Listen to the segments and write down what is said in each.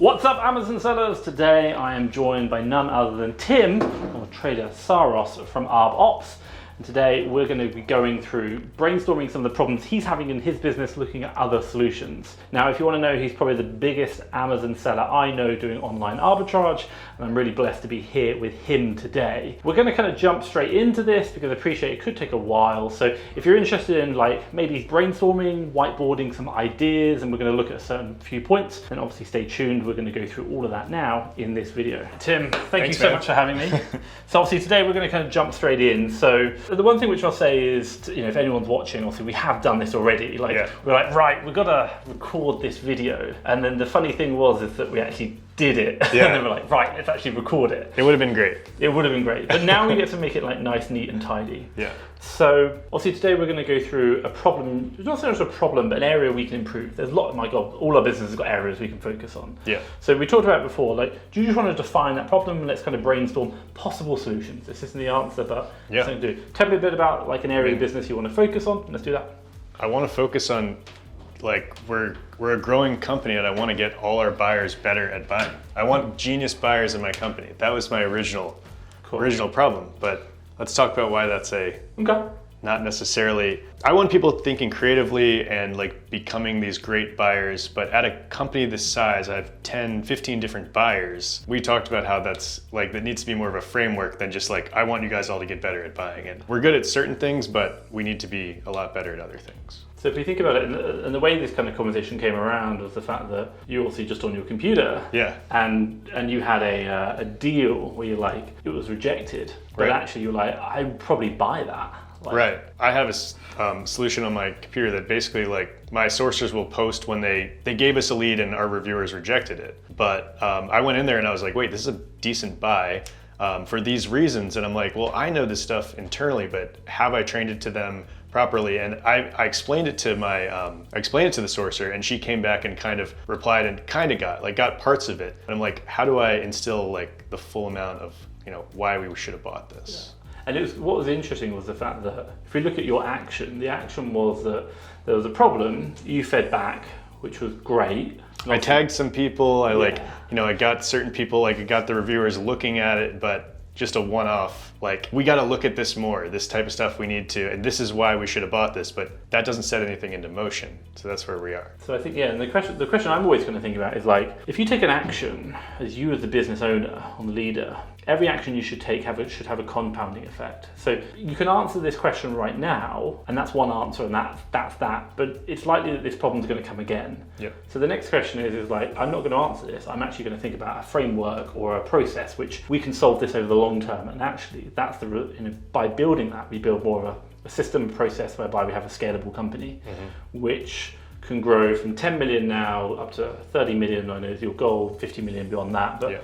What's up, Amazon sellers? Today I am joined by none other than Tim, or trader Soros from Arb Ops. And today we're going to be going through brainstorming some of the problems he's having in his business, looking at other solutions. Now, if you want to know, he's probably the biggest Amazon seller I know doing online arbitrage, and I'm really blessed to be here with him today. We're going to kind of jump straight into this because I appreciate it could take a while. So if you're interested in like maybe brainstorming, whiteboarding some ideas, and we're going to look at a certain few points, then obviously stay tuned. We're going to go through all of that now in this video. Tim, thank you so much for having me. So obviously today we're going to kind of jump straight in. So the one thing which I'll say is, if anyone's watching, obviously we have done this already. We're like, right, we've got to record this video. And then the funny thing is that we actually did it. Yeah. And then we're like, right, let's actually record it. It would have been great. It would have been great. But now we get to make it like nice, neat and tidy. Yeah. So obviously today we're going to go through a problem, not so much a problem, but an area we can improve. There's a lot, my God, all our business has got areas we can focus on. Yeah. So we talked about it before, like, do you just want to define that problem and let's kind of brainstorm possible solutions? This isn't the answer, but something to do. Tell me a bit about like an area of business you want to focus on, and let's do that. I want to focus on, like, we're a growing company and I want to get all our buyers better at buying. I want genius buyers in my company. That was my original problem, but let's talk about why that's not necessarily. I want people thinking creatively and like becoming these great buyers, but at a company this size, I have 10, 15 different buyers. We talked about how that needs to be more of a framework than just like, I want you guys all to get better at buying. And we're good at certain things, but we need to be a lot better at other things. So if we think about it, and the way this kind of conversation came around was the fact that you obviously just on your computer, and you had a deal where you're like, it was rejected, but actually you're like, I'd probably buy that. Right. I have a solution on my computer that basically, like, my sourcers will post when they gave us a lead and our reviewers rejected it. But I went in there and I was like, wait, this is a decent buy for these reasons. And I'm like, well, I know this stuff internally, but have I trained it to them properly? And I explained it to the sourcer, and she came back and kind of replied and kind of got parts of it. And I'm like, how do I instill like the full amount of, why we should have bought this? Yeah. And what was interesting was the fact that if we look at your action, the action was that there was a problem, you fed back, which was great. I tagged some people, I got certain people, I got the reviewers looking at it, but just a one-off, like, we got to look at this more, this type of stuff we need to, and this is why we should have bought this, but that doesn't set anything into motion. So that's where we are. So I think, and the question I'm always going to think about is like, if you take an action as you as the business owner or the leader, every action you should take should have a compounding effect. So you can answer this question right now, and that's one answer, and that's that. But it's likely that this problem is going to come again. Yep. So the next question is like, I'm not going to answer this. I'm actually going to think about a framework or a process which we can solve this over the long term. And actually, that's by building that, we build more of a system process whereby we have a scalable company, which can grow from 10 million now up to 30 million. I know is your goal, 50 million beyond that, but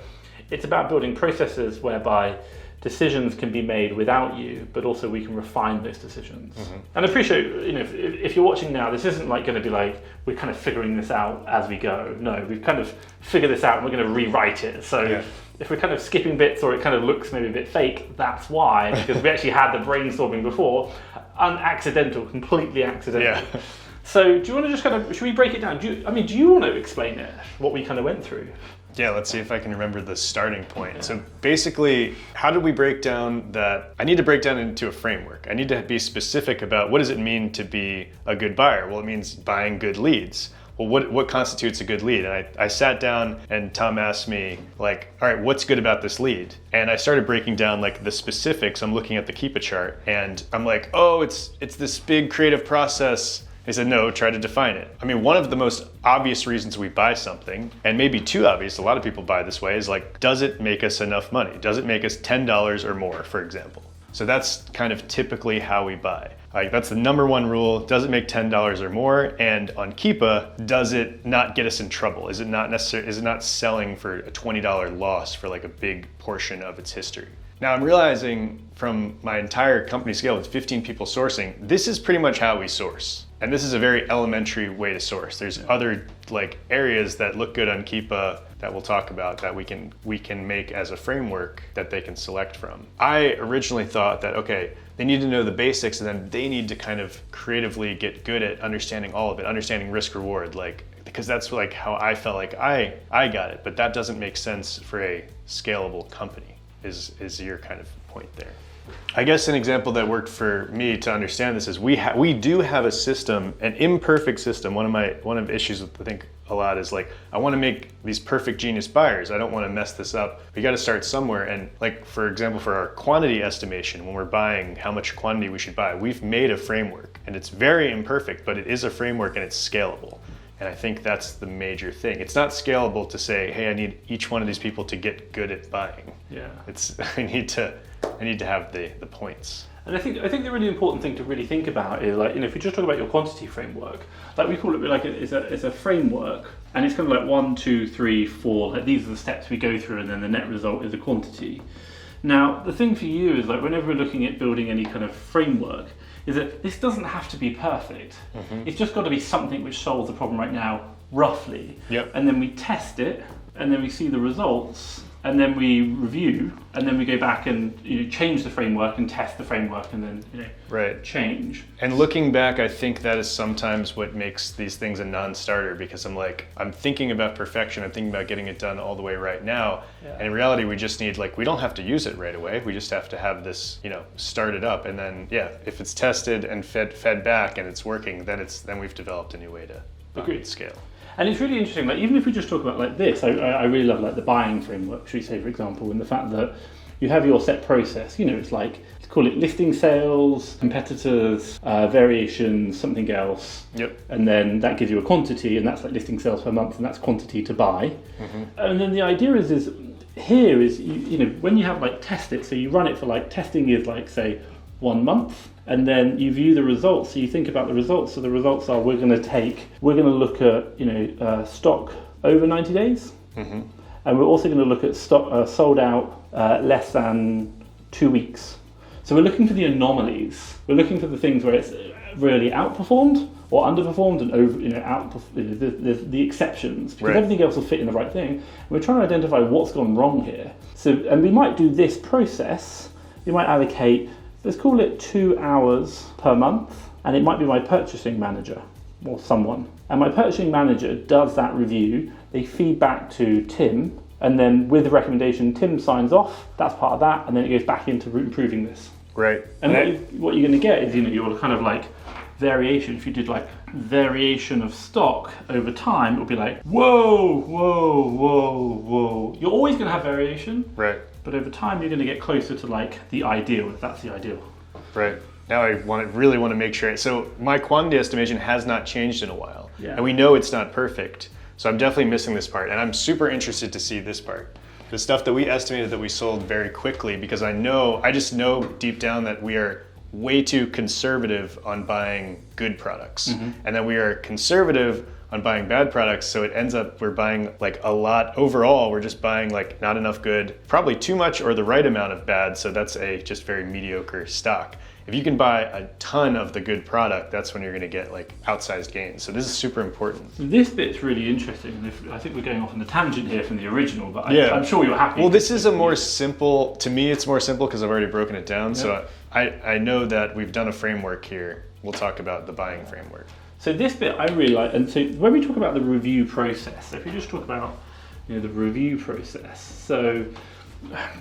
it's about building processes whereby decisions can be made without you, but also we can refine those decisions. And I appreciate, if you're watching now, this isn't like going to be like, we're kind of figuring this out as we go. No, we've kind of figured this out and we're going to rewrite it. So if we're kind of skipping bits or it kind of looks maybe a bit fake, that's why, because we actually had the brainstorming before, completely accidental. Yeah. So do you want to just should we break it down? Do you want to explain it, what we kind of went through? Yeah, let's see if I can remember the starting point. Yeah. So basically, how did we break down that? I need to break down into a framework. I need to be specific about what does it mean to be a good buyer? Well, it means buying good leads. Well, what constitutes a good lead? And I sat down and Tom asked me, like, all right, what's good about this lead? And I started breaking down like the specifics. I'm looking at the Keepa chart and I'm like, oh, it's this big creative process. He said, no, try to define it. I mean, one of the most obvious reasons we buy something, and maybe too obvious, a lot of people buy this way, is like, does it make us enough money? Does it make us $10 or more, for example? So that's kind of typically how we buy. Like, that's the number one rule. Does it make $10 or more? And on Keepa, does it not get us in trouble? Is it not selling for a $20 loss for like a big portion of its history? Now I'm realizing from my entire company scale with 15 people sourcing, this is pretty much how we source. And this is a very elementary way to source. There's other like areas that look good on Keepa that we'll talk about that we can make as a framework that they can select from. I originally thought that, okay, they need to know the basics and then they need to kind of creatively get good at understanding all of it, understanding risk reward. Like because that's like how I felt like I got it, but that doesn't make sense for a scalable company, is your kind of point there. I guess an example that worked for me to understand this is we do have a system, an imperfect system. One of issues with, I think, a lot is like, I want to make these perfect genius buyers. I don't want to mess this up. We got to start somewhere. And like, for example, for our quantity estimation, when we're buying how much quantity we should buy, we've made a framework, and it's very imperfect, but it is a framework and it's scalable. And I think that's the major thing. It's not scalable to say, hey, I need each one of these people to get good at buying. Yeah. I need to have the points. And I think the really important thing to really think about is, like, if you just talk about your quantity framework, like we call it, like it's a framework, and it's kind of like 1, 2, 3, 4. Like, these are the steps we go through, and then the net result is a quantity. Now, the thing for you is, like, whenever we're looking at building any kind of framework, is that this doesn't have to be perfect. It's just got to be something which solves the problem right now, roughly. Yep. And then we test it, and then we see the results, and then we review, and then we go back and change the framework and test the framework, and then right. change. And looking back, I think that is sometimes what makes these things a non-starter, because I'm thinking about perfection. I'm thinking about getting it done all the way right now. Yeah. And in reality, we just need, we don't have to use it right away. We just have to have this, started up, and then if it's tested and fed back and it's working, then we've developed a new way to scale. And it's really interesting, like, even if we just talk about like this, I really love like the buying framework, should we say, for example, and the fact that you have your set process. It's like, let's call it listing sales, competitors, variations, something else. Yep. And then that gives you a quantity, and that's like listing sales per month, and that's quantity to buy. And then the idea is here is, when you have like test it, so you run it for like, testing is like, say, 1 month, and then you view the results. So you think about the results. So the results are, we're going to look at stock over 90 days, and we're also going to look at stock sold out less than 2 weeks. So we're looking for the anomalies. We're looking for the things where it's really outperformed or underperformed, and over the exceptions, because everything else will fit in the right thing. And we're trying to identify what's gone wrong here. So, and we might do this process. You might allocate, let's call it 2 hours per month, and it might be my purchasing manager or someone. And my purchasing manager does that review. They feed back to Tim, and then with the recommendation, Tim signs off. That's part of that, and then it goes back into improving this. Right. And what you're going to get is, your kind of like variation. If you did like variation of stock over time, it would be like, whoa, whoa, whoa, whoa. You're always going to have variation. Right. But over time, you're going to get closer to like the ideal, if that's the ideal. Right. Now I really want to make sure. So my quantity estimation has not changed in a while. Yeah. And we know it's not perfect. So I'm definitely missing this part. And I'm super interested to see this part. The stuff that we estimated that we sold very quickly, because I just know deep down that we are way too conservative on buying good products. And then we are conservative on buying bad products, so it ends up we're buying like a lot overall. We're just buying like not enough good, probably too much or the right amount of bad, so that's a just very mediocre stock. If you can buy a ton of the good product, that's when you're going to get like outsized gains. So this is super important. This bit's really interesting, and I think we're going off on a tangent here from the original, but I'm sure you're happy. Well, this is a more simple, to me it's more simple because I've already broken it down. Yep. So I know that we've done a framework here. We'll talk about the buying framework. So this bit I really like, and so when we talk about the review process, so if you just talk about the review process, so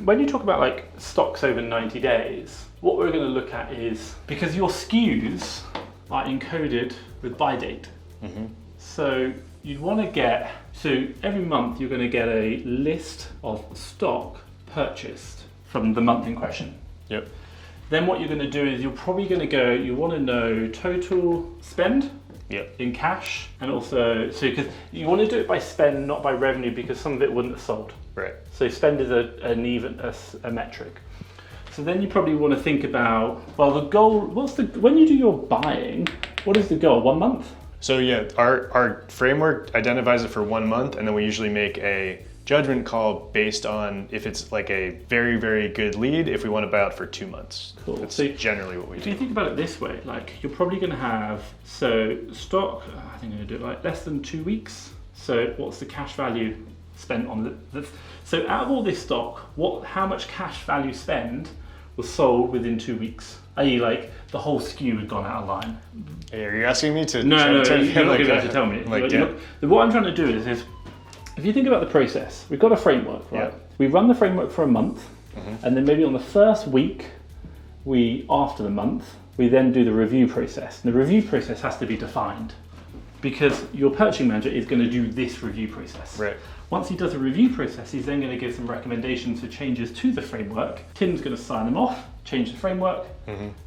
when you talk about like stocks over 90 days, what we're going to look at is, because your SKUs are encoded with buy date, so you'd want to so every month you're going to get a list of stock purchased from the month in question. Yep. Then what you're going to do is you want to know total spend. Yep. In cash, and also, so because you want to do it by spend, not by revenue, because some of it wouldn't have sold. Right. So spend is a metric. So then you probably want to think about, well, the goal. When you do your buying, what is the goal? 1 month. So yeah, our framework identifies it for 1 month, and then we usually make a judgment call based on if it's like a very, very good lead, if we want to buy out for 2 months. Cool. That's so generally what we do. If you think about it this way, like you're probably going to have, so stock, I think I'm going to do it like less than 2 weeks. So what's the cash value spent on so out of all this stock, how much cash value spend was sold within 2 weeks, i.e. like the whole SKU had gone out of line. Hey, are you asking me to? No, you're you're not like going to have to tell me. What I'm trying to do is if you think about the process, we've got a framework, right? Yeah. We run the framework for a month, and then maybe on the first week, after the month, we then do the review process. And the review process has to be defined because your purchasing manager is going to do this review process. Right. Once he does a review process, he's then going to give some recommendations for changes to the framework. Tim's going to sign them off, change the framework.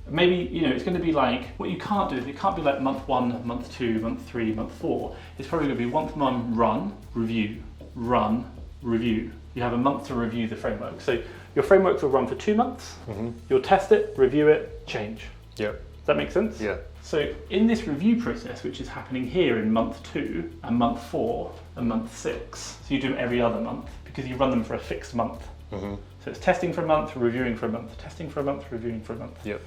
Maybe, it's going to be like, what you can't do is it can't be like month 1, month 2, month 3, month 4. It's probably going to be month 1, run, review, run, review. You have a month to review the framework. So your framework will run for 2 months. You'll test it, review it, change. Yep. Does that make sense? Yeah. So in this review process, which is happening here in month 2 and month 4 and month 6, so you do them every other month because you run them for a fixed month. So it's testing for a month, reviewing for a month, testing for a month, reviewing for a month. Yep.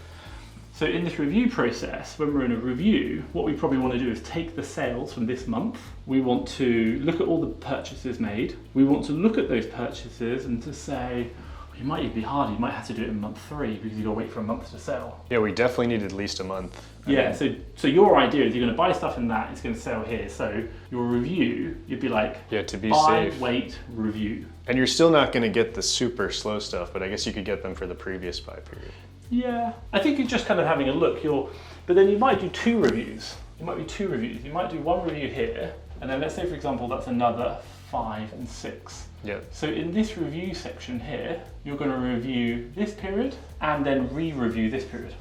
So in this review process, when we're in a review, what we probably want to do is take the sales from this month. We want to look at all the purchases made. We want to look at those purchases and to say, it might even be hard, you might have to do it in month 3 because you've got to wait for a month to sell. Yeah, we definitely need at least a month. So your idea is you're going to buy stuff in that, it's going to sell here. So your review, you'd be like, to be buy, safe. wait, review. And you're still not going to get the super slow stuff, but I guess you could get them for the previous buy period. Yeah, I think you're just kind of having a look. But then you might do 2 reviews. It might be 2 reviews. You might do 1 review here, and then let's say, for example, that's another 5 and 6. Yep. So in this review section here, you're going to review this period and then re-review this period.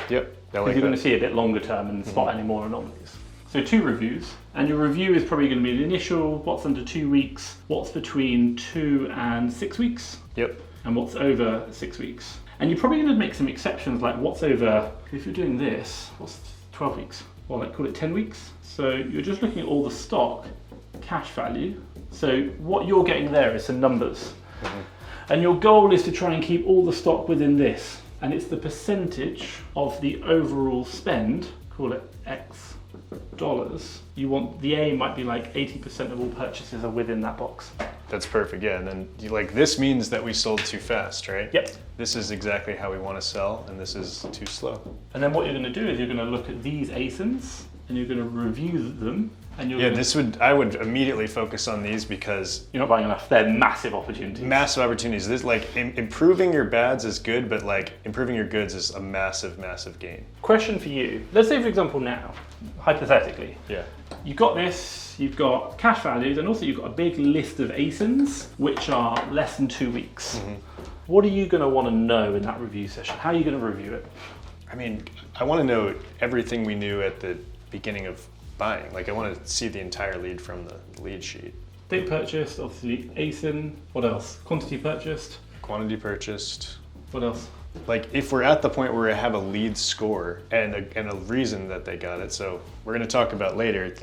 Yep. Because you're going to see a bit longer term and spot any more anomalies. So 2 reviews, and your review is probably going to be the initial, what's under 2 weeks, what's between 2 and 6 weeks, Yep. and what's over 6 weeks. And you're probably going to make some exceptions, like what's over, if you're doing this, what's 12 weeks? Or like call it 10 weeks. So you're just looking at all the stock, cash value. So what you're getting there is some numbers. And your goal is to try and keep all the stock within this. And it's the percentage of the overall spend, call it X dollars. You want, the aim might be like 80% of all purchases are within that box. That's perfect, yeah. And then this means that we sold too fast, right? Yep. This is exactly how we want to sell, and this is too slow. And then what you're going to do is you're going to look at these ASINs and you're going to review them. And you're I would immediately focus on these because you're not buying enough. They're massive opportunities. Massive opportunities. This improving your bads is good, but improving your goods is a massive, massive gain. Question for you. Let's say, for example, now, hypothetically, you've got this, you've got cash values, and also you've got a big list of ASINs which are less than 2 weeks. What are you going to want to know in that review session? How are you going to review it? I mean, I want to know everything we knew at the beginning of buying. I want to see the entire lead from the lead sheet. Date purchased, obviously ASIN. What else? Quantity purchased. Quantity purchased. What else? If we're at the point where we have a lead score and a reason that they got it, so we're going to talk about later,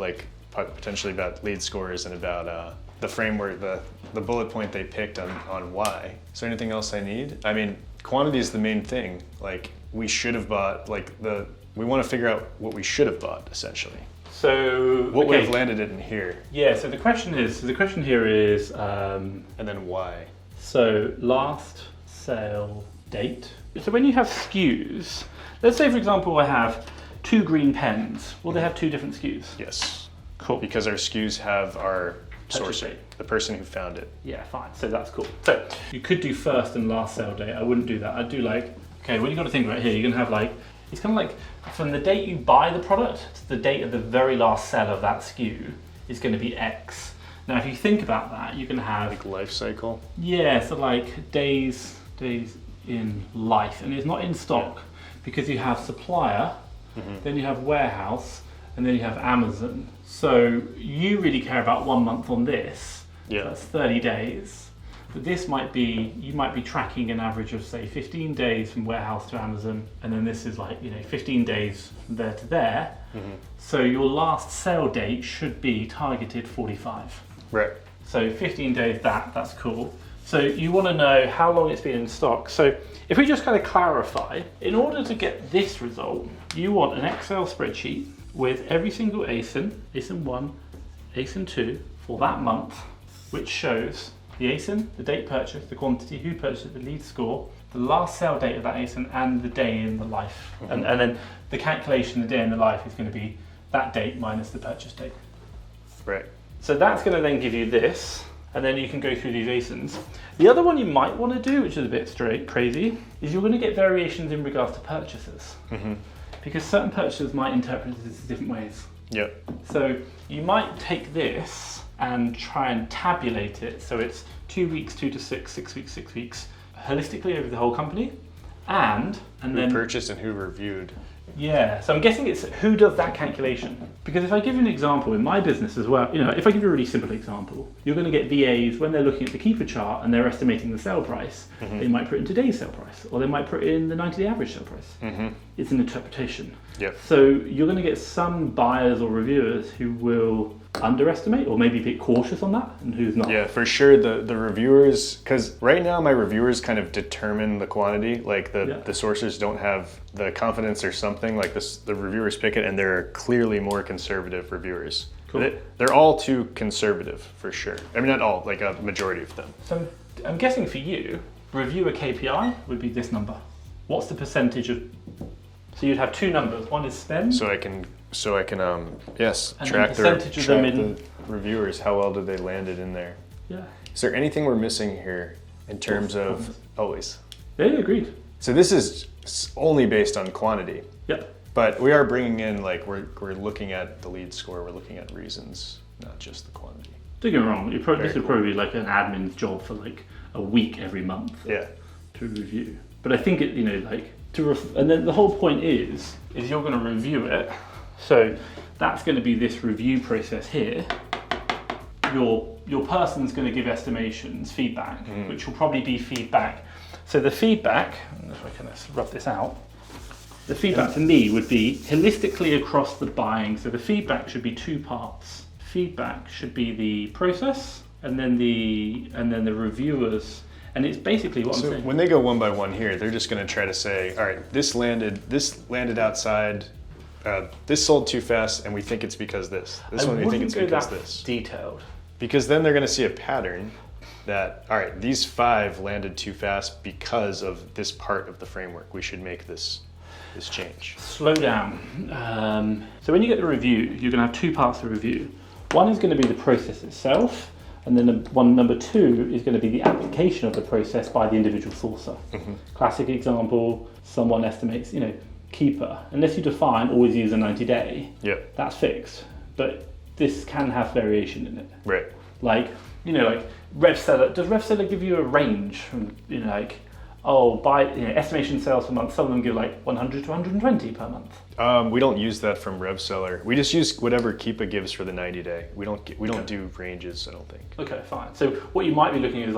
potentially about lead scores and about the framework, the bullet point they picked on why. Is there anything else I need? I mean, quantity is the main thing. We should have bought, we want to figure out what we should have bought, essentially. So what would have landed it in here? Yeah. So the question here is, and then why? So last sale date. So when you have SKUs, let's say for example I have 2 green pens. Will they have 2 different SKUs? Yes. Cool. Because our SKUs have our source date. The person who found it. Yeah, fine. So that's cool. So you could do first and last sale date. I wouldn't do that. I'd do okay, what you got to think about here, you're going to have it's kind of from the date you buy the product to the date of the very last sell of that SKU is going to be X. Now, if you think about that, you can have life cycle. Yeah, so days in life, and it's not in stock because you have supplier, then you have warehouse, and then you have Amazon. So you really care about 1 month on this. Yeah, so that's 30 days. But this you might be tracking an average of say 15 days from warehouse to Amazon, and then this is 15 days from there to there. So your last sale date should be targeted 45. Right. So 15 days, that's cool. So you want to know how long it's been in stock. So if we just kind of clarify, in order to get this result, you want an Excel spreadsheet with every single ASIN, ASIN 1, ASIN 2, for that month, which shows the ASIN, the date purchased, the quantity, who purchased it, the lead score, the last sale date of that ASIN, and the day in the life. And then the calculation, the day in the life, is going to be that date minus the purchase date. Right. So that's going to then give you this, and then you can go through these ASINs. The other one you might want to do, which is a bit crazy, is you're going to get variations in regards to purchases. Because certain purchasers might interpret this different ways. Yep. So you might take this and try and tabulate it so it's 2 weeks, 2 to 6, 6 weeks, 6 weeks, holistically over the whole company, and Who then purchased and who reviewed. yeah. So I'm guessing it's who does that calculation. Because if I give you an example in my business as well, if I give you a really simple example, you're going to get VAs when they're looking at the keeper chart and they're estimating the sale price. They might put in today's sale price, or they might put in the 90-day average sale price. It's an interpretation. Yep. So you're going to get some buyers or reviewers who will underestimate or maybe be a bit cautious on that, and who's not. Yeah, for sure. The reviewers, because right now my reviewers kind of determine the quantity. Like the sources don't have the confidence or something. Like this, the reviewers pick it, and they're clearly more conservative reviewers. Cool. They're all too conservative for sure. I mean, not all, like a majority of them. So I'm guessing for you, reviewer KPI would be this number. What's the percentage of? So you'd have two numbers. One is spend. So I can yes, And track then percentage of them in the reviewers. How well did they land it in there? Yeah. Is there anything we're missing here in terms of Performance. always? Yeah, agreed. So this is only based on quantity. Yep. But we are bringing in, like, we're looking at the lead score, we're looking at reasons, not just the quantity. Don't get me wrong. This would cool. probably be like an admin's job for like a week every month Yeah. to review. But I think it, and then the whole point is you're going to review it. So that's going to be this review process here. Your person's going to give estimations, feedback, which will probably be feedback. So the feedback, if I can rub this out, the feedback to me would be holistically across the buying. So the feedback should be two parts. Feedback should be the process, and then the reviewers. And it's basically what I'm saying. When they go one by one here, they're just going to try to say, all right, this landed outside. This sold too fast, and we think it's because this. This one we think it's because this. Detailed. Because then they're going to see a pattern that, all right, these 5 landed too fast because of this part of the framework. We should make this change. Slow down. So when you get the review, you're going to have 2 parts to review. One is going to be the process itself, and then number 2 is going to be the application of the process by the individual sourcer. Classic example: someone estimates, keeper. Unless you define always use a 90-day, that's fixed. But this can have variation in it. Right. Like RevSeller. Does RevSeller give you a range from, estimation sales per month? Some of them give like 100 to 120 per month. We don't use that from RevSeller. We just use whatever Keepa gives for the 90-day. We don't do ranges, I don't think. Okay, fine. So what you might be looking at is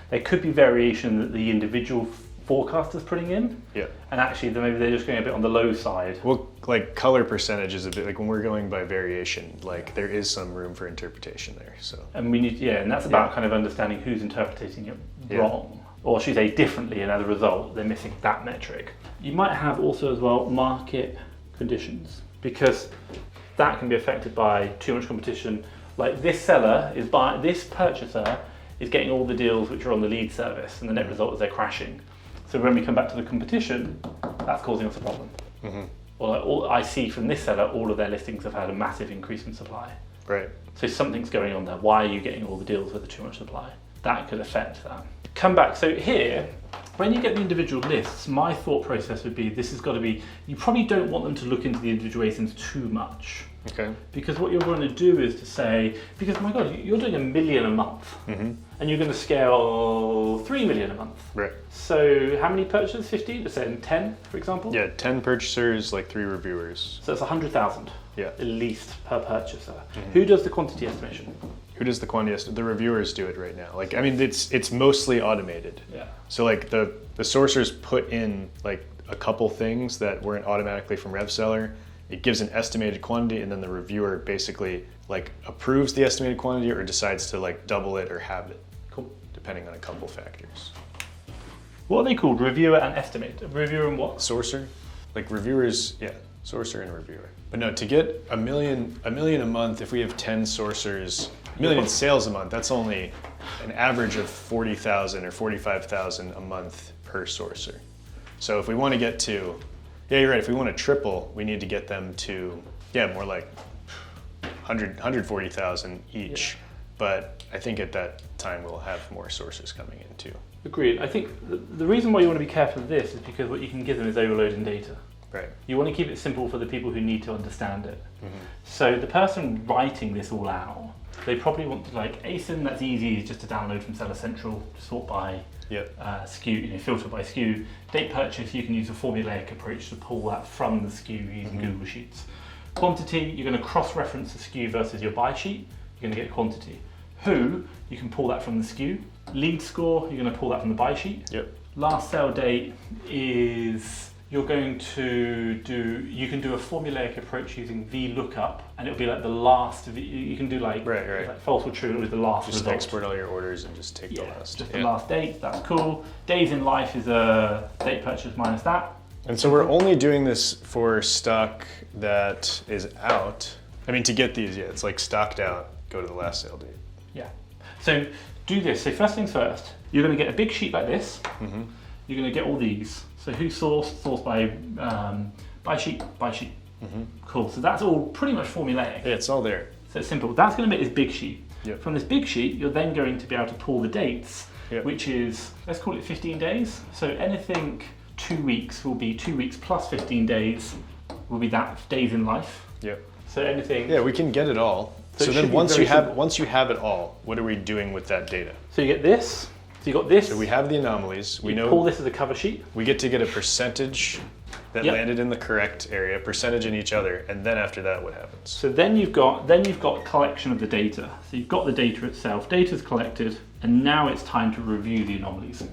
there could be variation that the individual forecaster's putting in. Yeah. And actually maybe they're just going a bit on the low side. Well, like color percentage is a bit, like when we're going by variation, like there is some room for interpretation there. So. And we need, and that's about kind of understanding who's interpreting it wrong, or should I say differently, and as a result, they're missing that metric. You might have also as well market conditions, because that can be affected by too much competition. Like this purchaser is getting all the deals which are on the lead service, and the net result is they're crashing. So when we come back to the competition, that's causing us a problem. Or I see from this seller, all of their listings have had a massive increase in supply. Right. So something's going on there. Why are you getting all the deals with the too much supply? That could affect that. Come back. So here, when you get the individual lists, my thought process would be this has got to be, you probably don't want them to look into the individual ASINs too much. Okay. Because what you're going to do is to say, because my God, you're doing 1 million a month, and you're going to scale 3 million a month. Right. So how many purchasers? 50? Let's say 10, for example. Yeah, 10 purchasers, like 3 reviewers. So it's 100,000. Yeah. At least per purchaser. Who does the quantity estimation? Who does the quantity estimate? The reviewers do it right now. Like, I mean, it's mostly automated. Yeah. So like the sourcers put in like a couple things that weren't automatically from RevSeller. It gives an estimated quantity, and then the reviewer basically like approves the estimated quantity or decides to like double it or halve it. Cool. Depending on a couple factors. What are they called? Reviewer and estimate. Reviewer and what? Sourcer, like reviewers, yeah, sourcer and reviewer. But no, to get a million a month, if we have 10 sourcers, 1 million sales a month, that's only an average of 40,000 or 45,000 a month per sourcer. So if we want to get to, yeah, you're right. If we want to triple, we need to get them to, more like 140,000 each. Yeah. But I think at that time we'll have more sources coming in too. Agreed. I think the reason why you want to be careful of this is because what you can give them is overloading data. Right. You want to keep it simple for the people who need to understand it. So the person writing this all out, they probably want to ASIN, that's easy, just to download from Seller Central, sort by SKU, filter by SKU. Date purchase, you can use a formulaic approach to pull that from the SKU using Google Sheets. Quantity, you're going to cross-reference the SKU versus your buy sheet, you're going to get quantity. Who, you can pull that from the SKU. Lead score, you're going to pull that from the buy sheet. Last sale date is, you're going to do, you can do a formulaic approach using VLOOKUP, and it'll be like the last, you can do like false or true, it'll be the last just result. export all your orders and just take the last. Just the last date, that's cool. Days in life is a date purchase minus that. And so we're only doing this for stock that is out. I mean, to get these, it's like stocked out, go to the last sale date. Yeah. So do this. So first things first, you're going to get a big sheet like this. You're going to get all these. So who sourced by sheet. Cool. So that's all pretty much formulaic. Yeah, it's all there. So it's simple. That's going to make this big sheet. Yep. From this big sheet, you're then going to be able to pull the dates, which is, let's call it 15 days. So anything 2 weeks will be 2 weeks plus 15 days will be that days in life. Yep. So anything. Yeah, we can get it all. So then once you have it all, what are we doing with that data? So you get this. So you got this. So we have the anomalies. We know pull this as a cover sheet. We get to get a percentage that landed in the correct area, percentage in each other, and then after that, what happens? So then you've got collection of the data. So you've got the data itself. Data's collected, and now it's time to review the anomalies.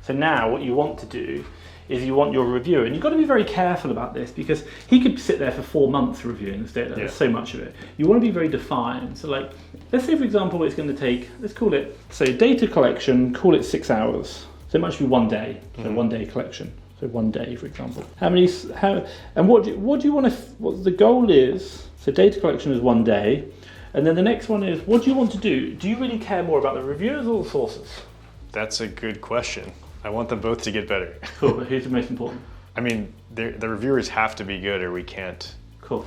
So now what you want to do is you want your reviewer, and you've got to be very careful about this because he could sit there for 4 months reviewing this data. There's so much of it. You want to be very defined. So like, let's say for example, it's going to take, let's call it, so data collection, call it 6 hours. So it might be 1 day, so 1 day collection. So 1 day, for example. What do you want to, what the goal is, so data collection is 1 day, and then the next one is, what do you want to do? Do you really care more about the reviewers or the sources? That's a good question. I want them both to get better. Cool, but who's the most important? I mean, the reviewers have to be good or we can't. Cool.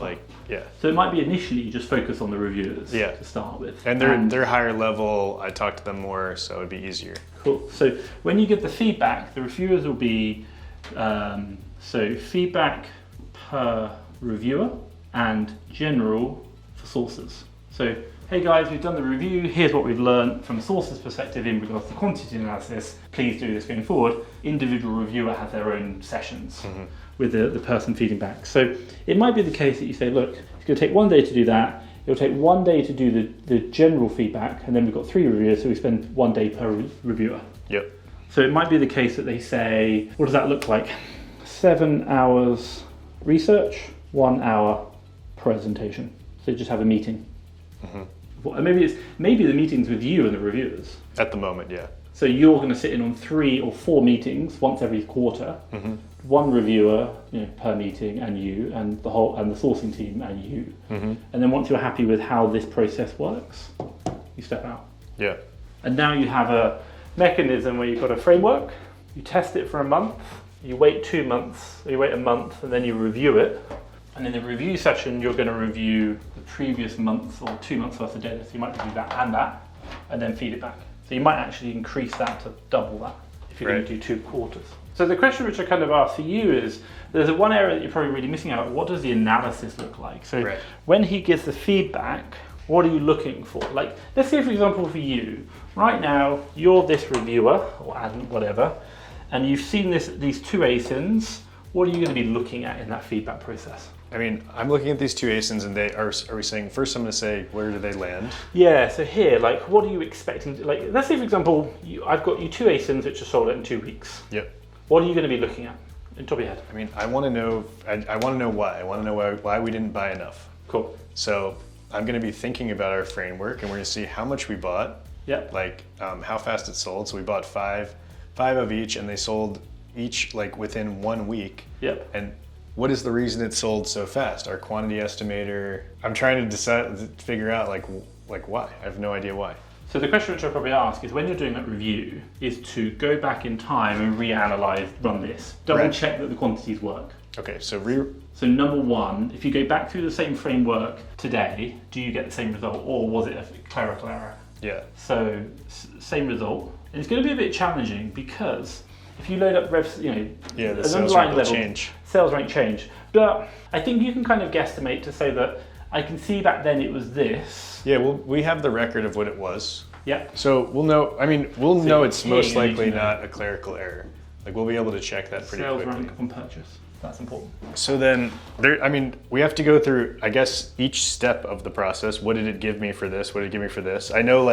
Yeah. So it might be initially just focus on the reviewers to start with. And they're higher level, I talk to them more, so it'd be easier. Cool. So when you give the feedback, the reviewers will be, so feedback per reviewer and general for sources. So, hey guys, we've done the review, here's what we've learned from a sources perspective in regards to quantity analysis, please do this going forward. Individual reviewer has their own sessions with the person feeding back. So it might be the case that you say, look, it's going to take 1 day to do that, it'll take 1 day to do the general feedback, and then we've got 3 reviewers, so we spend 1 day per reviewer. Yep. So it might be the case that they say, what does that look like? 7 hours research, 1 hour presentation. So just have a meeting. Maybe the meeting's with you and the reviewers. At the moment, yeah. So you're going to sit in on 3 or 4 meetings once every quarter. 1 reviewer, per meeting, and you, and the sourcing team, and you. And then once you're happy with how this process works, you step out. Yeah. And now you have a mechanism where you've got a framework. You test it for a month. You wait 2 months. Or you wait a month, and then you review it. And in the review session, you're going to review the previous month or 2 months worth of data. So you might review that, and then feed it back. So you might actually increase that to double that if you're going to do 2 quarters. So the question which I kind of asked for you is, there's one area that you're probably really missing out. What does the analysis look like? So when he gives the feedback, what are you looking for? Like, let's say for example for you, right now, you're this reviewer, or whatever, and you've seen these 2 ASINs. What are you going to be looking at in that feedback process? I mean, I'm looking at these 2 ASINs and are we saying, first I'm going to say, where do they land? Yeah, so here, like, what are you expecting? Like, let's say, for example, I've got you 2 ASINs which are sold out in 2 weeks. Yep. What are you going to be looking at in top of your head? I mean, I want to know why. I want to know why we didn't buy enough. Cool. So I'm going to be thinking about our framework and we're going to see how much we bought. Yep. Like, how fast it sold. So we bought 5 of each and they sold each like within 1 week. Yep. And what is the reason it sold so fast? Our quantity estimator. I'm trying to figure out like why. I have no idea why. So the question which I'll probably ask is when you're doing that review is to go back in time and reanalyze, run this. Double check that the quantities work. Okay, so So number one, if you go back through the same framework today, do you get the same result or was it a clerical error? Yeah. So same result. And it's going to be a bit challenging because if you load up revs, the an sales underlying rank will level, change. Sales rank change. But I think you can kind of guesstimate to say that I can see back then it was this. Yeah, well, we have the record of what it was. Yeah. So we'll know. I mean, we'll know it's most you need likely to know. not a clerical error. Like we'll be able to check that pretty Sales quickly. rank on purchase. That's important. So then, we have to go through, I guess, each step of the process. What did it give me for this? What did it give me for this? I know,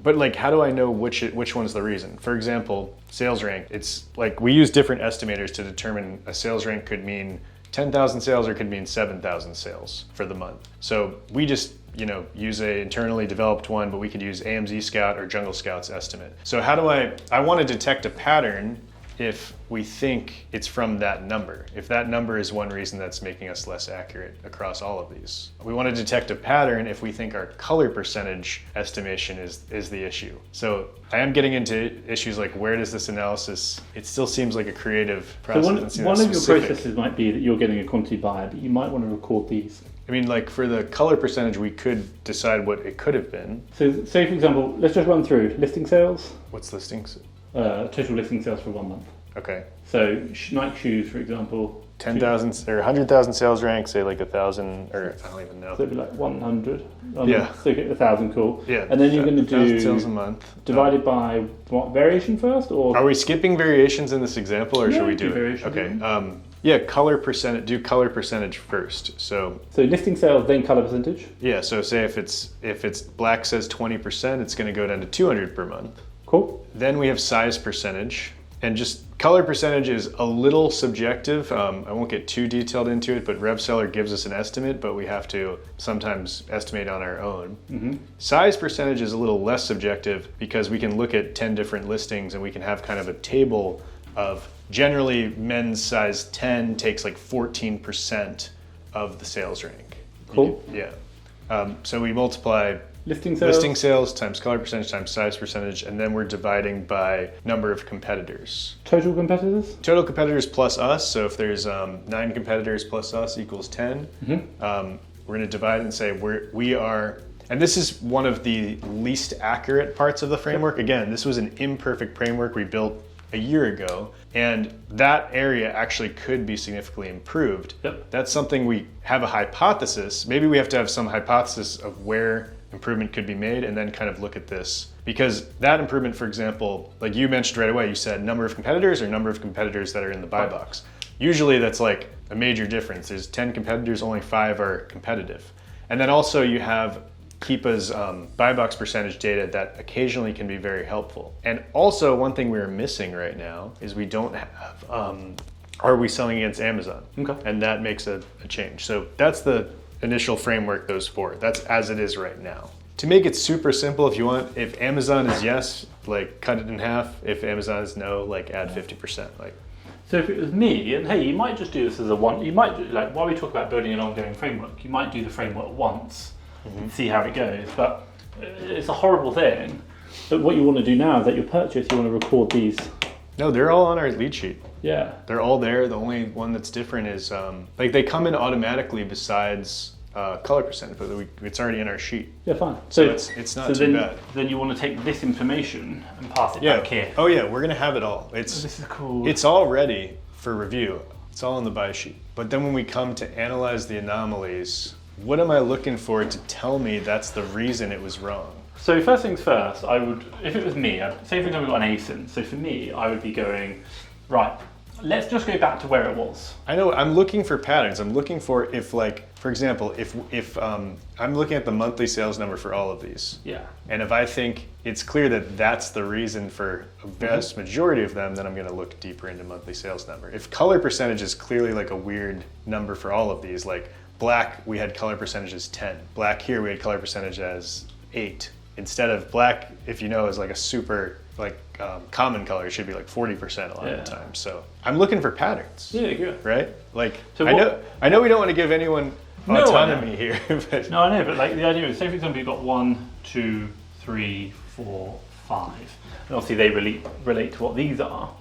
but how do I know which one's the reason? For example, sales rank. It's like we use different estimators to determine a sales rank could mean 10,000 sales or could mean 7,000 sales for the month. So we just use a internally developed one, but we could use AMZ Scout or Jungle Scout's estimate. So how do I want to detect a pattern if we think it's from that number. If that number is one reason that's making us less accurate across all of these. We want to detect a pattern if we think our color percentage estimation is the issue. So I am getting into issues like where does this analysis, it still seems like a creative process. So one of your processes might be that you're getting a quantity buyer, but you might want to record these. I mean, like for the color percentage, we could decide what it could have been. So say for example, let's just run through listing sales. What's listings? Total listing sales for 1 month. Okay. So Nike shoes, for example. 10,000 or 100,000 sales rank, say like 1,000, or I don't even know. So it'd be like 100. Yeah. So get 1,000, cool. Yeah. And then you're going to do 1,000 sales a month. Divided by what, variation first, or? Are we skipping variations in this example, or should we do it? Variation. Okay. Yeah, color percentage. Do color percentage first. So listing sales, then color percentage. Yeah. So say if it's black says 20%, it's going to go down to 200 per month. Cool. Then we have size percentage, and just color percentage is a little subjective. I won't get too detailed into it, but RevSeller gives us an estimate, but we have to sometimes estimate on our own. Mm-hmm. Size percentage is a little less subjective because we can look at 10 different listings and we can have kind of a table of generally men's size 10 takes like 14% of the sales rank. Cool. So we multiply listing sales times color percentage times size percentage, and then we're dividing by number of competitors. Total competitors? Total competitors plus us. So if there's 9 competitors plus us equals 10, we're going to divide and say we are, and this is one of the least accurate parts of the framework. Again, this was an imperfect framework we built a year ago, and that area actually could be significantly improved. Yep. That's something we have a hypothesis. Maybe we have to have some hypothesis of where improvement could be made and then kind of look at this. Because that improvement, for example, like you mentioned right away, you said number of competitors or number of competitors that are in the buy box. Usually that's like a major difference. There's 10 competitors, only 5 are competitive. And then also you have Keepa's buy box percentage data that occasionally can be very helpful. And also one thing we're missing right now is we don't have, are we selling against Amazon? Okay. And that makes a change. So that's the initial framework those four. That's as it is right now. To make it super simple, if you want, if Amazon is yes, like cut it in half. If Amazon is no, like add 50%. Like. So if it was me, and hey, you might just do this as a one, you might, like while we talk about building an ongoing framework, you might do the framework once and see how it goes. But it's a horrible thing. But what you want to do now is that your purchase, you want to record these. No, they're all on our lead sheet. Yeah. They're all there. The only one that's different is like they come in automatically besides color percentage, but it's already in our sheet. Yeah, fine. So it's not too bad. Then you want to take this information and pass it Yeah. back here. Oh yeah, we're gonna have it all. This is cool. It's all ready for review. It's all in the buy sheet. But then when we come to analyze the anomalies, what am I looking for to tell me that's the reason it was wrong? So first things first, I would, if it was me, say for example we've got an ASIN, so for me, I would be going, right, let's just go back to where it was. I know, I'm looking for patterns. I'm looking for if like, for example, if I'm looking at the monthly sales number for all of these. Yeah. And if I think it's clear that that's the reason for a vast majority of them, then I'm gonna look deeper into monthly sales number. If color percentage is clearly like a weird number for all of these, like black, we had color percentage as 10. Black here, we had color percentage as 8. Instead of black, if you know, is like a super like common color, it should be like 40% a lot of the time. So I'm looking for patterns. Yeah, good. Right? Like So I know we don't want to give anyone autonomy here, but no, I know, but like the idea is, say for example, you've got 1, 2, 3, 4, 5. And obviously they relate to what these are.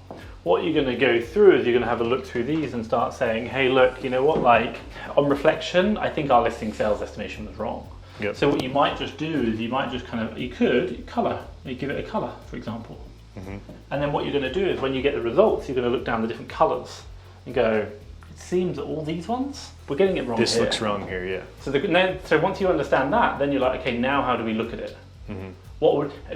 What you're going to go through is you're going to have a look through these and start saying, hey, look, you know what, like on reflection, I think our listing sales estimation was wrong. Yep. So what you might just do is you might just you could color, you give it a color, for example. Mm-hmm. And then what you're going to do is when you get the results, you're going to look down the different colors and go, it seems that all these ones, we're getting it wrong This here. looks wrong here, yeah. So once you understand that, then you're like, okay, now how do we look at it? Mm-hmm.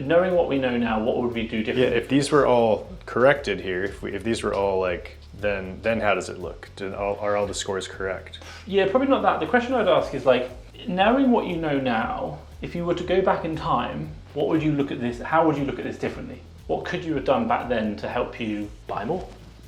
Knowing what we know now, what would we do differently? Yeah, if these were all corrected here, if these were all like, then how does it look? Are all the scores correct? Yeah, probably not that. The question I'd ask is like, knowing what you know now, if you were to go back in time, what would you look at this? How would you look at this differently? What could you have done back then to help you buy more?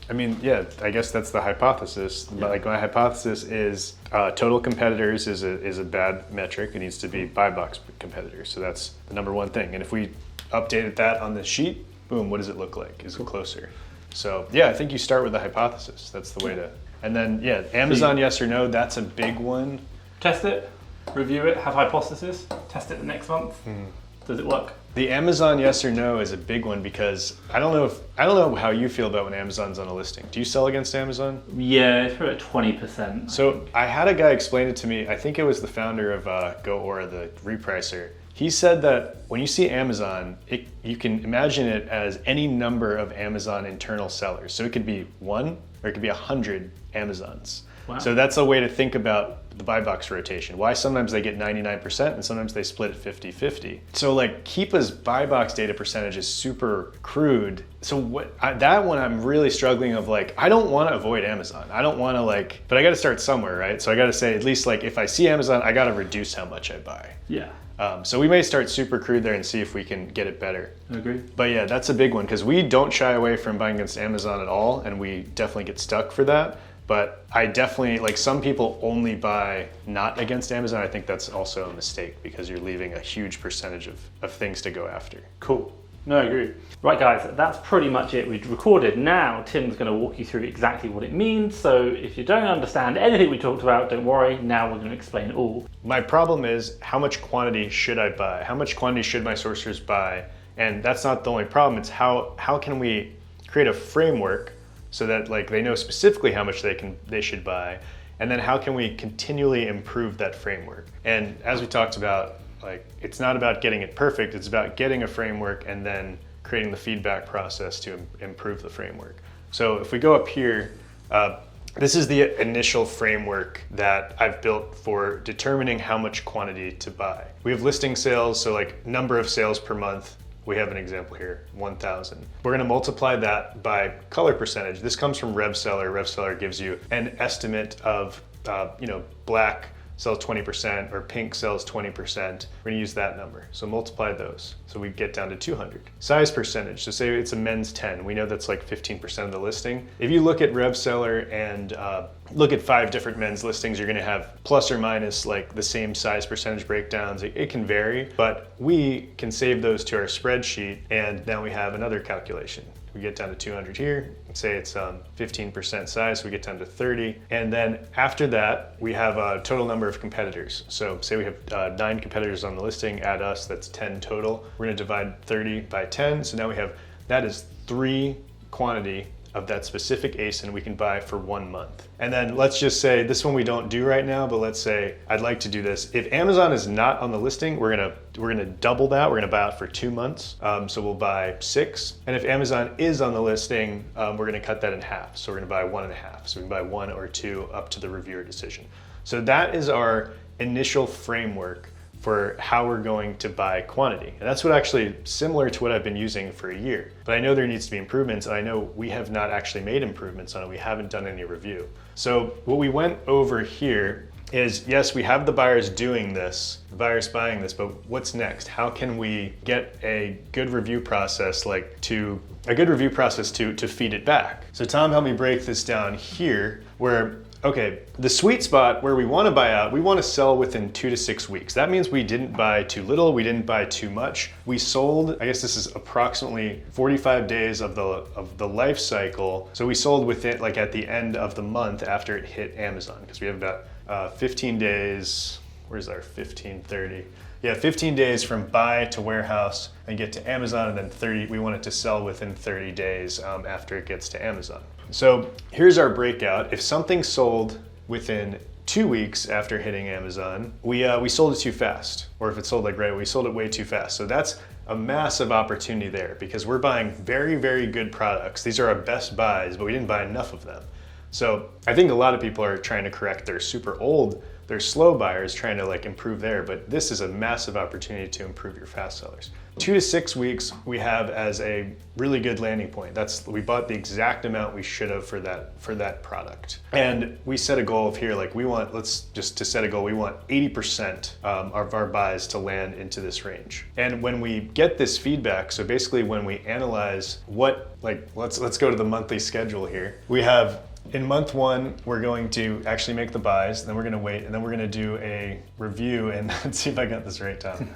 I mean, yeah, I guess that's the hypothesis. Yeah. Like my hypothesis is total competitors is a bad metric. It needs to be buy box competitors. So that's the number one thing. And if we updated that on the sheet, boom, what does it look like? Is it closer? So yeah, I think you start with the hypothesis. That's the way to. And then yeah, Amazon yes or no. That's a big one. Test it, review it, have hypothesis, test it the next month. Mm-hmm. Does it work? The Amazon yes or no is a big one because I don't know how you feel about when Amazon's on a listing. Do you sell against Amazon? Yeah, it's probably at 20%. So I had a guy explain it to me. I think it was the founder of GoAura, the repricer. He said that when you see Amazon, you can imagine it as any number of Amazon internal sellers. So it could be 1 or it could be 100 Amazons. Wow. So that's a way to think about the buy box rotation. Why sometimes they get 99% and sometimes they split it 50-50. So like Keepa's buy box data percentage is super crude. So that one I'm really struggling of like, I don't want to avoid Amazon. I don't want to but I got to start somewhere, right? So I got to say at least like if I see Amazon, I got to reduce how much I buy. Yeah. So we may start super crude there and see if we can get it better. I agree. But yeah, that's a big one because we don't shy away from buying against Amazon at all, and we definitely get stuck for that. But I definitely, some people only buy not against Amazon. I think that's also a mistake because you're leaving a huge percentage of things to go after. Cool. No, I agree. Right guys, that's pretty much it. We've recorded. Now Tim's going to walk you through exactly what it means. So if you don't understand anything we talked about, don't worry. Now we're going to explain it all. My problem is how much quantity should I buy? How much quantity should my sourcers buy? And that's not the only problem. It's how can we create a framework so that they know specifically how much they should buy, and then how can we continually improve that framework? And as we talked about, it's not about getting it perfect, it's about getting a framework and then creating the feedback process to improve the framework. So if we go up here, this is the initial framework that I've built for determining how much quantity to buy. We have listing sales, so number of sales per month. We have an example here, 1,000. We're gonna multiply that by color percentage. This comes from RevSeller. RevSeller gives you an estimate of, black sells 20% or pink sells 20%. We're gonna use that number. So multiply those. So we get down to 200. Size percentage, so say it's a men's 10. We know that's 15% of the listing. If you look at RevSeller and look at 5 different men's listings, you're gonna have plus or minus the same size percentage breakdowns. It can vary, but we can save those to our spreadsheet and now we have another calculation. We get down to 200 here, say it's 15% size, so we get down to 30. And then after that, we have a total number of competitors. So say we have 9 competitors on the listing, add us, that's 10 total. We're gonna divide 30 by 10, so now that is 3 quantity of that specific ASIN we can buy for 1 month. And then let's just say, this one we don't do right now, but let's say I'd like to do this. If Amazon is not on the listing, we're gonna double that. We're gonna buy it for 2 months. So we'll buy 6. And if Amazon is on the listing, we're gonna cut that in half. So we're gonna buy 1.5. So we can buy 1 or 2 up to the reviewer decision. So that is our initial framework for how we're going to buy quantity. And that's what actually similar to what I've been using for a year. But I know there needs to be improvements, and I know we have not actually made improvements on it. We haven't done any review. So what we went over here is, yes, we have the buyers doing this, the buyers buying this, but what's next? How can we get a good review process to feed it back? So Tom helped me break this down here where, okay, the sweet spot where we want to buy out, we want to sell within 2 to 6 weeks. That means we didn't buy too little, we didn't buy too much. We sold, I guess this is approximately 45 days of the life cycle. So we sold within, at the end of the month after it hit Amazon, because we have about 15 days. Where's our 15, 30? Yeah, 15 days from buy to warehouse and get to Amazon, and then 30. We want it to sell within 30 days after it gets to Amazon. So here's our breakout. If something sold within 2 weeks after hitting Amazon, we sold it too fast. Or if it sold like right, we sold it way too fast. So that's a massive opportunity there because we're buying very, very good products. These are our best buys, but we didn't buy enough of them. So I think a lot of people are trying to correct their super old, their slow buyers, trying to like improve there, but this is a massive opportunity to improve your fast sellers. 2 to 6 weeks we have as a really good landing point. We bought the exact amount we should have for that product. And we set a goal of here, like we want 80% of our buys to land into this range. And when we get this feedback, so basically when we analyze let's go to the monthly schedule here. We have in month 1, we're going to actually make the buys, then we're going to wait, and then we're going to do a review, and let's see if I got this right, Tom.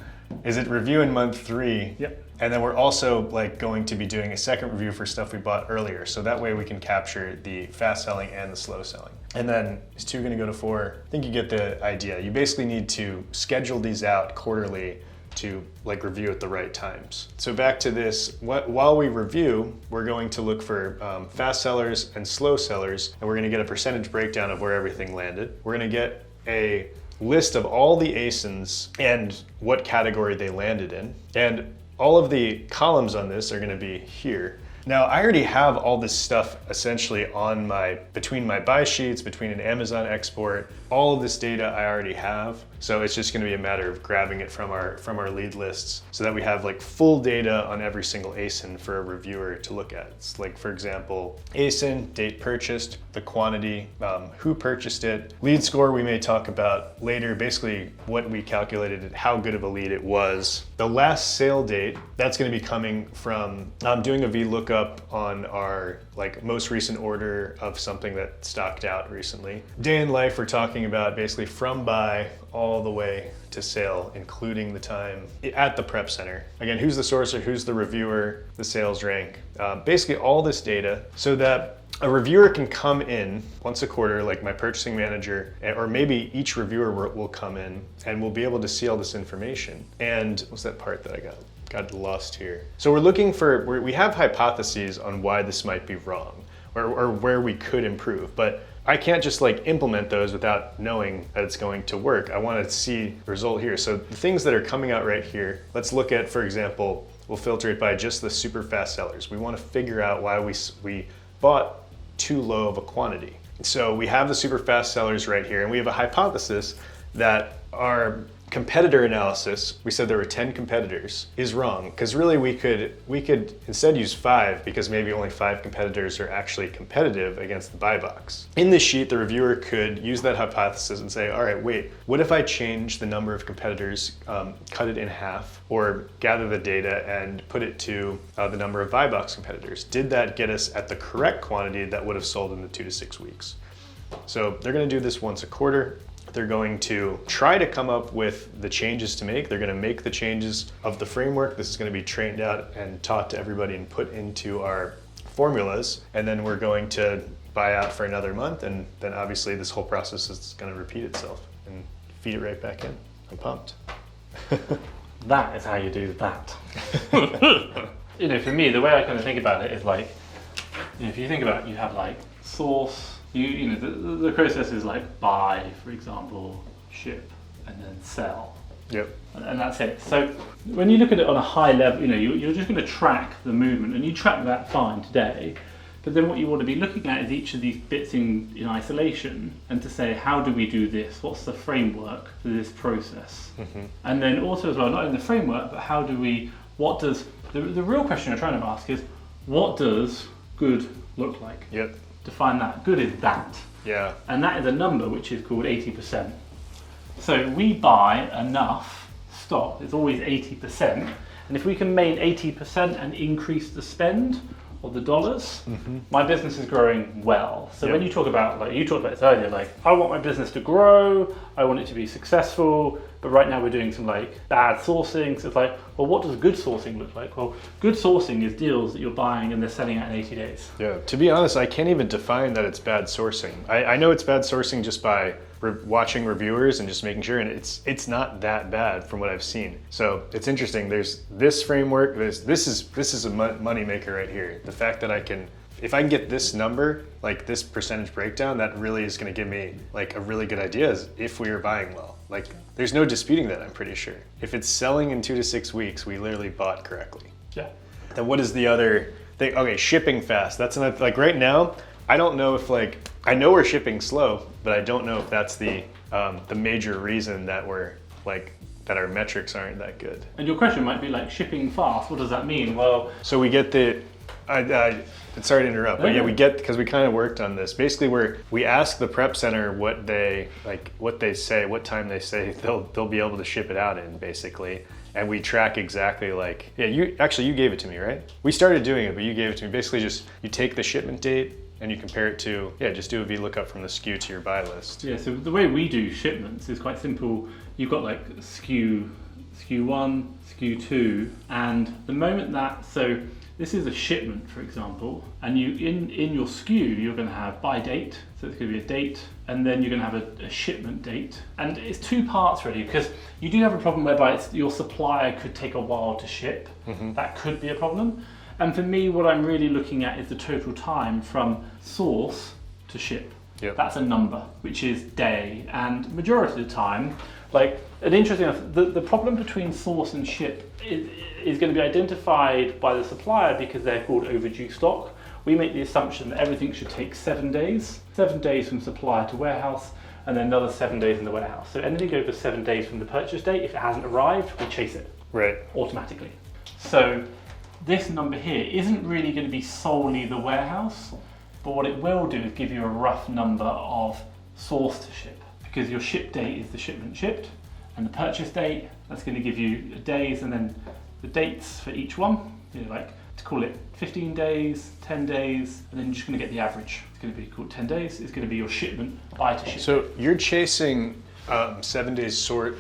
Is it review in month 3? Yep. And then we're also going to be doing a second review for stuff we bought earlier. So that way we can capture the fast selling and the slow selling. And then is 2 going to go to 4? I think you get the idea. You basically need to schedule these out quarterly to review at the right times. So back to this, while we review, we're going to look for fast sellers and slow sellers, and we're going to get a percentage breakdown of where everything landed. We're going to get a list of all the ASINs and what category they landed in. And all of the columns on this are going to be here. Now, I already have all this stuff essentially on between my buy sheets, between an Amazon export, all of this data I already have. So it's just going to be a matter of grabbing it from our lead lists so that we have full data on every single ASIN for a reviewer to look at. It's for example, ASIN, date purchased, the quantity, who purchased it, lead score we may talk about later, basically what we calculated, how good of a lead it was. The last sale date, that's going to be coming from doing a VLOOKUP on our most recent order of something that stocked out recently. Day in life, we're talking about basically from buy all the way to sale, including the time at the prep center. Again, who's the sourcer, who's the reviewer, the sales rank, basically all this data so that a reviewer can come in once a quarter, like my purchasing manager, or maybe each reviewer will come in and we'll be able to see all this information. And what's that part that I got lost here? So we're looking we have hypotheses on why this might be wrong or where we could improve, but I can't just implement those without knowing that it's going to work. I want to see the result here. So the things that are coming out right here, let's look at, for example, we'll filter it by just the super fast sellers. We want to figure out why we bought too low of a quantity. So we have the super fast sellers right here, and we have a hypothesis that our competitor analysis, we said there were 10 competitors, is wrong, because really we could instead use 5 because maybe only 5 competitors are actually competitive against the buy box. In this sheet, the reviewer could use that hypothesis and say, all right, wait, what if I change the number of competitors, cut it in half, or gather the data and put it to the number of buy box competitors? Did that get us at the correct quantity that would have sold in the 2 to 6 weeks? So they're going to do this once a quarter. They're going to try to come up with the changes to make. They're going to make the changes of the framework. This is going to be trained out and taught to everybody and put into our formulas. And then we're going to buy out for another month. And then obviously this whole process is going to repeat itself and feed it right back in. I'm pumped. That is how you do that. For me, the way I kind of think about it is if you think about it, you have source, the process is buy, for example, ship, and then sell. Yep. And that's it. So when you look at it on a high level, you're just going to track the movement, and you track that fine today. But then what you want to be looking at is each of these bits in isolation, and to say, how do we do this? What's the framework for this process? Mm-hmm. And then also as well, not only the framework, but the real question you're trying to ask is, what does good look like? Yep. Define that. Good is that. Yeah. And that is a number which is called 80%. So we buy enough stock, it's always 80%. And if we can maintain 80% and increase the spend of the dollars, my business is growing well. So when you talk about, you talked about this earlier, I want my business to grow, I want it to be successful, But right now we're doing some like bad sourcing. So it's like, well, what does good sourcing look like? Well, good sourcing is deals that you're buying and they're selling out in 80 days. Yeah, to be honest, I can't even define that it's bad sourcing. I know it's bad sourcing just by watching reviewers and just making sure, and it's not that bad from what I've seen. So it's interesting. There's this framework. This is a money maker right here. The fact that if I can get this number, like this percentage breakdown, that really is going to give me like a really good idea as if we are buying well. Like there's no disputing that, I'm pretty sure. If it's selling in 2 to 6 weeks, we literally bought correctly. Yeah. Then what is the other thing? Okay, shipping fast. That's another, like right now, I don't know if I know we're shipping slow, but I don't know if that's the major reason that that our metrics aren't that good. And your question might be like, shipping fast, what does that mean? Well, so we get sorry to interrupt, but yeah, because we kind of worked on this. Basically, we ask the prep center what time they say they'll be able to ship it out in, basically. And we track exactly you gave it to me, right? We started doing it, but you gave it to me. Basically, just you take the shipment date and you compare it to, just do a VLOOKUP from the SKU to your buy list. Yeah, so the way we do shipments is quite simple. You've got like SKU 1, SKU 2, and the moment so this is a shipment, for example, and you in your SKU, you're going to have buy date, so it's going to be a date, and then you're going to have a shipment date. And it's 2 parts really, because you do have a problem whereby your supplier could take a while to ship. Mm-hmm. That could be a problem. And for me, what I'm really looking at is the total time from source to ship. Yep. That's a number, which is day. And majority of the time, the problem between source and ship is going to be identified by the supplier because they're called overdue stock. We make the assumption that everything should take 7 days. 7 days from supplier to warehouse, and then another 7 days in the warehouse. So anything over 7 days from the purchase date, if it hasn't arrived, we chase it. Right. Automatically. So this number here isn't really going to be solely the warehouse, but what it will do is give you a rough number of source to ship, because your ship date is the shipment shipped, and the purchase date, that's going to give you days, and then the dates for each one, to call it 15 days, 10 days, and then you're just going to get the average. It's going to be called 10 days. It's going to be your shipment, buy to ship. So you're chasing 7 days sort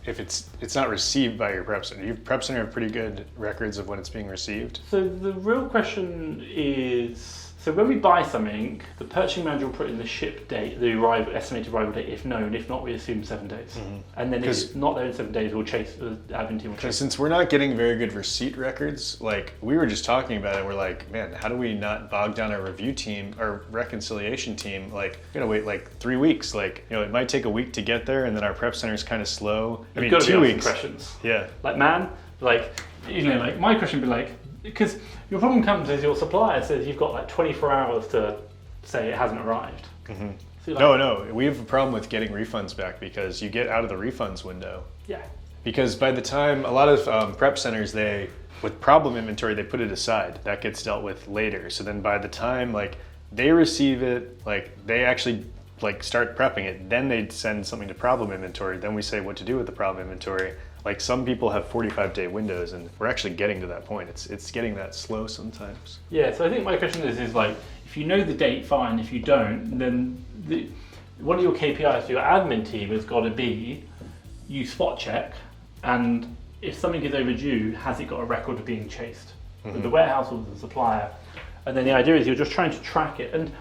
if it's not received by your prep center. Your prep center have pretty good records of when it's being received. So the real question is, so when we buy something, the purchasing manager will put in the ship date, the estimated arrival date, if known. If not, we assume 7 days. Mm-hmm. And then if it's not there in 7 days, we'll chase, the admin team will chase. Since we're not getting very good receipt records, we were just talking about it, we're like, man, how do we not bog down our review team, our reconciliation team? We're gonna wait 3 weeks. It might take a week to get there, and then our prep center is kind of slow. I mean, 2 weeks. Questions. Yeah. My question would be because your problem comes as your supplier says you've got 24 hours to say it hasn't arrived. Mm-hmm. So no, we have a problem with getting refunds back because you get out of the refunds window. Yeah. Because by the time, a lot of prep centers, with problem inventory, they put it aside. That gets dealt with later. So then by the time they receive it, they actually start prepping it, then they send something to problem inventory. Then we say what to do with the problem inventory. Some people have 45-day windows, and we're actually getting to that point. It's getting that slow sometimes. Yeah, so I think my question is if you know the date, fine. If you don't, then one of your KPIs for your admin team has got to be you spot check, and if something is overdue, has it got a record of being chased with the warehouse or with the supplier? And then the idea is you're just trying to track it. And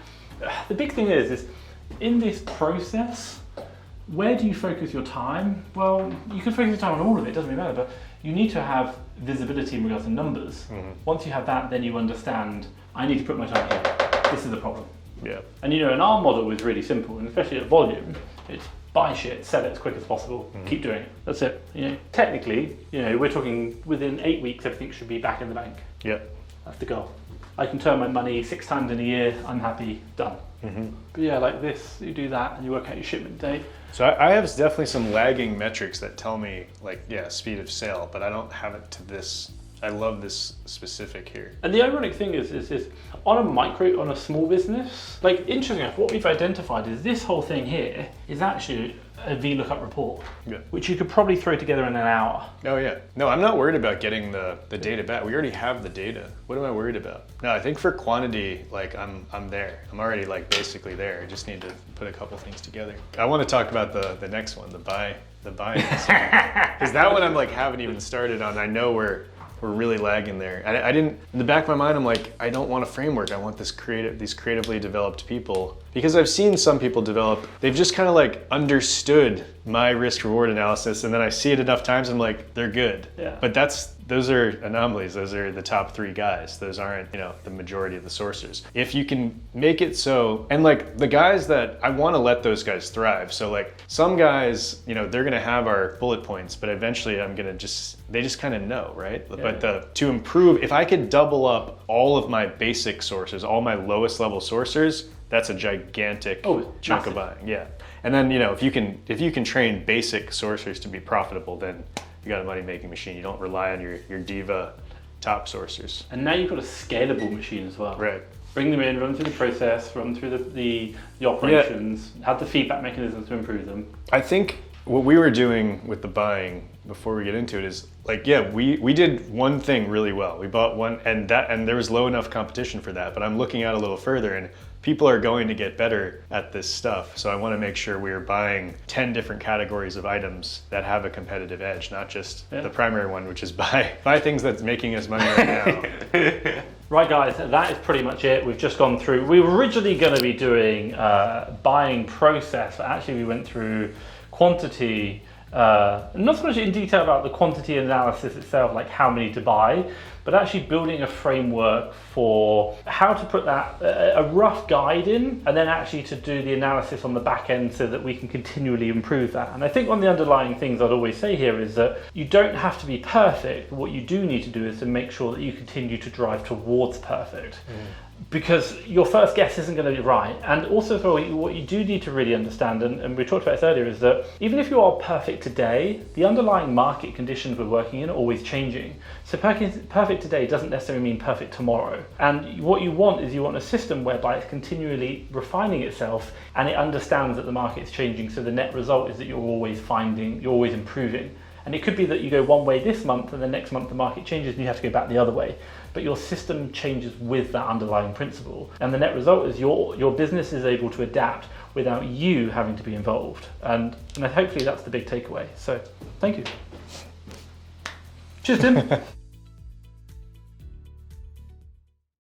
the big thing is in this process, where do you focus your time? Well, you can focus your time on all of it, doesn't really matter, but you need to have visibility in regards to numbers. Mm-hmm. Once you have that, then you understand, I need to put my time here. This is the problem. Yeah. And and our model is really simple, and especially at volume, it's buy shit, sell it as quick as possible, keep doing it. That's it. Technically, we're talking within 8 weeks, everything should be back in the bank. Yeah. That's the goal. I can turn my money 6 times in a year, I'm happy, done. Mm-hmm. But this, you do that, and you work out your shipment date. So I have definitely some lagging metrics that tell me speed of sale, but I don't have it to this. I love this specific here. And the ironic thing is on a small business, interesting enough, what we've identified is this whole thing here is actually a VLOOKUP report, which you could probably throw together in an hour. Oh yeah. No, I'm not worried about getting the data back. We already have the data. What am I worried about? No, I think for quantity, I'm there. I'm already basically there. I just need to put a couple things together. I want to talk about the next one, the buy the buying. Because that one I'm like haven't even started on. I know we're really lagging there. I didn't, in the back of my mind, I'm like, I don't want a framework. I want these creatively developed people. Because I've seen some people develop, they've just kind of like understood my risk reward analysis, and then I see it enough times, I'm like, they're good. Yeah. But those are anomalies. Those are the top 3 guys. Those aren't, the majority of the sourcers. If you can make it so, and like the guys that I want to let those guys thrive. So like some guys, they're going to have our bullet points, but eventually they just kind of know, right? Yeah. But to improve, if I could double up all of my basic sources, all my lowest level sourcers, that's a gigantic chunk of buying. Yeah. And then, if you can train basic sourcers to be profitable, then you got a money-making machine. You don't rely on your diva top sourcers. And now you've got a scalable machine as well. Right. Bring them in, run through the process, run through the operations, have the feedback mechanisms to improve them. I think what we were doing with the buying before we get into it is like, we did one thing really well. We bought one, and there was low enough competition for that. But I'm looking out a little further, and people are going to get better at this stuff. So I want to make sure we're buying 10 different categories of items that have a competitive edge, not just the primary one, which is buy things that's making us money right now. Right, guys, that is pretty much it. We've just gone through. We were originally going to be doing buying process, but actually we went through quantity, not so much in detail about the quantity analysis itself, like how many to buy, but actually building a framework for how to put that, a rough guide in, and then actually to do the analysis on the back end so that we can continually improve that. And I think one of the underlying things I'd always say here is that you don't have to be perfect, but what you do need to do is to make sure that you continue to drive towards perfect. Because your first guess isn't going to be right. And also what you do need to really understand, and we talked about this earlier, is that even if you are perfect today, the underlying market conditions we're working in are always changing. So perfect today doesn't necessarily mean perfect tomorrow. And what you want is a system whereby it's continually refining itself and it understands that the market is changing. So the net result is that you're always improving. And it could be that you go one way this month and the next month the market changes and you have to go back the other way. But your system changes with that underlying principle. And the net result is your business is able to adapt without you having to be involved. And hopefully that's the big takeaway. So thank you. Cheers, Tim.